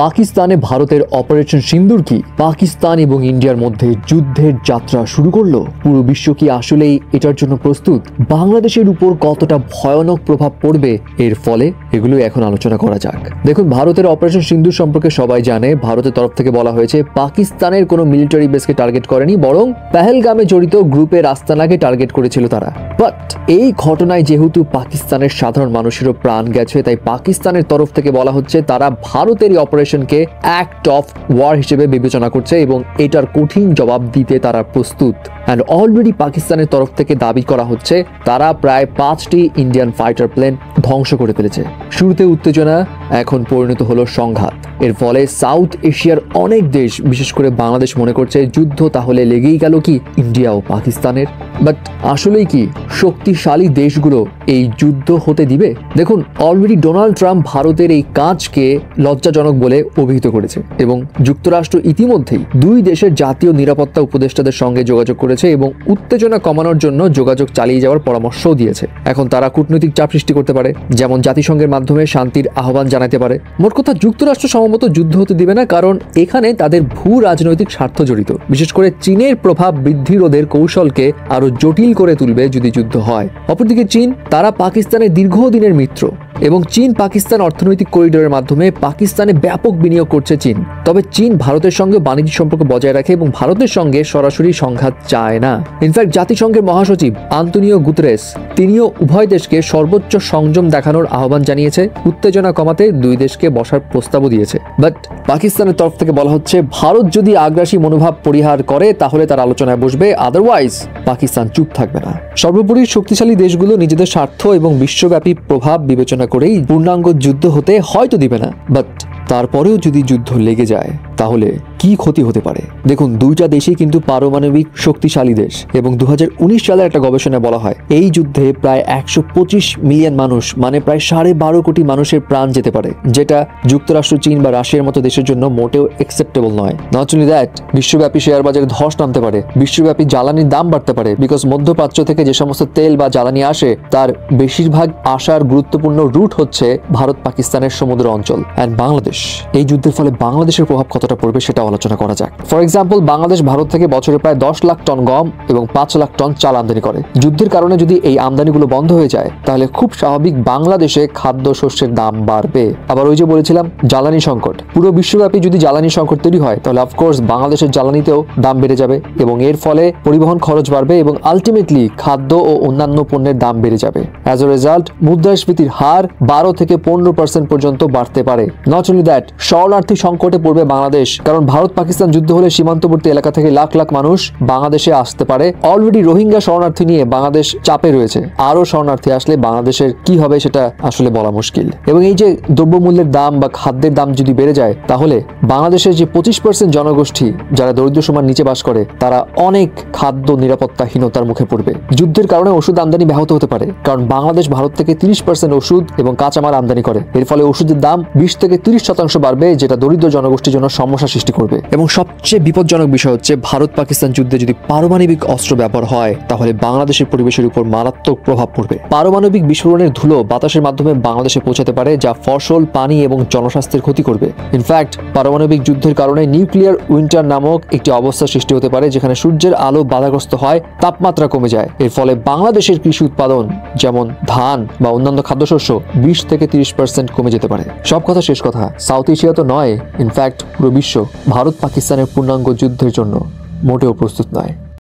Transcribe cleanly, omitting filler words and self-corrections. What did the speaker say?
পাকিস্তানে ভারতের অপারেশন সিন্দুর কি পাকিস্তান এবং ইন্ডিয়ার মধ্যে যুদ্ধের যাত্রা শুরু করলো? পুরো বিশ্ব কি আসলেই এটার জন্য প্রস্তুত? বাংলাদেশের উপর কতটা ভয়ানক প্রভাব পড়বে এর ফলে? এগুলো এখন আলোচনা করা যাক। দেখুন, ভারতের অপারেশন সিন্দুর সম্পর্কে সবাই জানে। ভারতের তরফ থেকে বলা হয়েছে পাকিস্তানের কোনো মিলিটারি বেসকে টার্গেট করেনি, বরং পেহেলগামে জড়িত গ্রুপের আস্তানাকে টার্গেট করেছিল তারা। বাট এই ঘটনায় যেহেতু পাকিস্তানের সাধারণ মানুষেরও প্রাণ গেছে, তাই পাকিস্তানের তরফ থেকে বলা হচ্ছে তারা ভারতের এই অপারেশনকে অ্যাক্ট অফ ওয়ার হিসেবে বিবেচনা করছে এবং এটার কঠিন জবাব দিতে তারা প্রস্তুত। অ্যান্ড অলরেডি পাকিস্তানের তরফ থেকে দাবি করা হচ্ছে তারা প্রায় 5টি ইন্ডিয়ান ফাইটার প্লেন ধ্বংস করে ফেলেছে। শুরুতে উত্তেজনা, এখন পরিণত হলো সংঘাত। এর ফলে সাউথ এশিয়ার অনেক দেশ, বিশেষ করে বাংলাদেশ, মনে করছে যুদ্ধ তাহলে লেগেই গেল কি ইন্ডিয়া ও পাকিস্তানের। বাট আসলেই কি শক্তিশালী দেশগুলো এই যুদ্ধ হতে দিবে? দেখুন, অলরেডি ডোনাল্ড ট্রাম্প ভারতের এই কাজকে লজ্জাজনক বলে অভিহিত করেছে এবং যুক্তরাষ্ট্র ইতিমধ্যেই দুই দেশের জাতীয় নিরাপত্তা উপদেষ্টাদের সঙ্গে যোগাযোগ করেছে এবং উত্তেজনা কমানোর জন্য যোগাযোগ চালিয়ে যাওয়ার পরামর্শও দিয়েছে। এখন তারা কূটনৈতিক চাপ সৃষ্টি করতে পারে, যেমন জাতিসংঘের মাধ্যমে শান্তির আহ্বান জানাতে পারে। মোট কথা, যুক্তরাষ্ট্র সম্ভবত যুদ্ধ হতে দিবে না, কারণ এখানে তাদের ভূ রাজনৈতিক স্বার্থ জড়িত। বিশেষ করে চীনের প্রভাব বৃদ্ধি রোধের কৌশলকে আরো জটিল করে তুলবে যদি যুদ্ধ হয়। অপরদিকে চীন, তারা পাকিস্তানের দীর্ঘদিনের মিত্র এবং চীন পাকিস্তান অর্থনৈতিক করিডোরের মাধ্যমে পাকিস্তানে ব্যাপক বিনিয়োগ করছে চীন। তবে চীন ভারতের সঙ্গে বাণিজ্য সম্পর্ক বজায় রাখে এবং ভারতের সঙ্গে সরাসরি সংঘাত চায় না। ইনফ্যাক্ট জাতিসংঘের মহাসচিব আন্তোনিও গুতেরেস, তিনিও উভয় দেশকে সর্বোচ্চ সংযম দেখানোর আহ্বান জানিয়েছে। উত্তেজনা কমাতে দুই দেশকে বসার প্রস্তাবও দিয়েছে। বাট পাকিস্তানের তরফ থেকে বলা হচ্ছে ভারত যদি আগ্রাসী মনোভাব পরিহার করে তাহলে তার আলোচনায় বসবে, আদারওয়াইজ পাকিস্তান চুপ থাকবে না। সর্বোপরি শক্তিশালী দেশগুলো নিজেদের স্বার্থ এবং বিশ্বব্যাপী প্রভাব বিবেচনা করেই পূর্ণাঙ্গ যুদ্ধ হতে হয়তো দিবে না। বাট তারপরেও যদি যুদ্ধ লেগে যায় তাহলে কি ক্ষতি হতে পারে? দেখুন, দুইটা দেশই কিন্তু পারমাণবিক শক্তিশালী দেশ এবং 2019 সালের একটা গবেষণায় বলা হয় এই যুদ্ধে প্রায় 125 মিলিয়ন মানুষ, মানে প্রায় 12.5 কোটি মানুষের প্রাণ যেতে পারে, যেটা যুক্তরাষ্ট্র, চীন বা রাশিয়ার মতো দেশের জন্য মোটেও অ্যাকসেপ্টেবল নয়। নট অনলি দ্যাট, বিশ্বব্যাপী শেয়ার বাজারে ধস নামতে পারে, বিশ্বব্যাপী জ্বালানির দাম বাড়তে পারে, বিকজ মধ্যপ্রাচ্য থেকে যে সমস্ত তেল বা জ্বালানি আসে তার বেশিরভাগ আসার গুরুত্বপূর্ণ রুট হচ্ছে ভারত পাকিস্তানের সমুদ্র অঞ্চল অ্যান্ড বাংলাদেশ। এই যুদ্ধের ফলে বাংলাদেশের প্রভাব কতটা পড়বে সেটা আলোচনা করা যাক। ফর এক্সাম্পল, বাংলাদেশ ভারত থেকে বছরে প্রায় 10 লাখ টন গম এবং 5 লাখ টন চাল আমদানি করে। যুদ্ধের কারণে যদি এই আমদানিগুলো বন্ধ হয়ে যায় তাহলে খুব স্বাভাবিক বাংলাদেশে খাদ্য শস্যের দাম বাড়বে। আবার ওই যে বলেছিলাম জ্বালানি সংকট, পুরো বিশ্বব্যাপী যদি জ্বালানি সংকট তৈরি হয় তাহলে অফকোর্স বাংলাদেশের জ্বালানিতেও দাম বেড়ে যাবে এবং এর ফলে পরিবহন খরচ বাড়বে এবং আলটিমেটলি খাদ্য ও অন্যান্য পণ্যের দাম বেড়ে যাবে। অ্যাজ এ রেজাল্ট মুদ্রাস্ফীতির হার 12 থেকে 15% পর্যন্ত বাড়তে পারে। নট অনলি দ্যাট, শরণার্থী সংকটে পড়বে বাংলাদেশ, কারণ ভারত পাকিস্তান যুদ্ধ হলে সীমান্তবর্তী এলাকা থেকে লাখ লাখ মানুষ বাংলাদেশে আসতে পারে। অলরেডি রোহিঙ্গা শরণার্থী নিয়ে বাংলাদেশ চাপে রয়েছে, আরো শরণার্থী আসলে বাংলাদেশের কি হবে সেটা আসলে বলা মুশকিল। এবং এই যে দ্রব্যমূল্যের দাম বা খাদ্যের দাম যদি বেড়ে যায় তাহলে বাংলাদেশের যে 25% জনগোষ্ঠী যারা দরিদ্র সীমার নিচে বাস করে তারা অনেক খাদ্য নিরাপত্তাহীনতার মুখে পড়বে। যুদ্ধের কারণে ওষুধ আমদানি ব্যাহত হতে পারে, কারণ বাংলাদেশ ভারত থেকে 30% ওষুধ এবং কাঁচামাল আমদানি করে। এর ফলে ওষুধের দাম 20 থেকে 30% বাড়বে, যেটা দরিদ্র জনগোষ্ঠীর জন্য সমস্যা সৃষ্টি করবে। এবং সবচেয়ে বিপজ্জনক বিষয় হচ্ছে ভারত পাকিস্তান যুদ্ধে যদি পারমাণবিক অস্ত্র ব্যবহার হয় তাহলে বাংলাদেশের পরিবেশের উপর মারাত্মক প্রভাব পড়বে। পারমাণবিক বিস্ফোরণের ধুলো বাতাসের মাধ্যমে বাংলাদেশে পৌঁছাতে পারে, যা ফসল, পানি এবং জনস্বাস্থ্যের ক্ষতি করবে। ইনফ্যাক্ট পারমাণবিক যুদ্ধের কারণে নিউক্লিয়ার উইন্টার নামক একটি অবস্থা সৃষ্টি হতে পারে, যেখানে সূর্যের আলো বাধাগ্রস্ত হয়, তাপমাত্রা কমে যায়। এর ফলে বাংলাদেশের কৃষি উৎপাদন যেমন ধান বা অন্যান্য খাদ্যশস্য 20 থেকে 30% কমে যেতে পারে। সব কথা শেষ কথা, সাউথ এশিয়া তো নয়, ইনফ্যাক্ট পুরো বিশ্ব ভারত পাকিস্তানের পূর্ণাঙ্গ যুদ্ধের জন্য মোটেও প্রস্তুত নয়।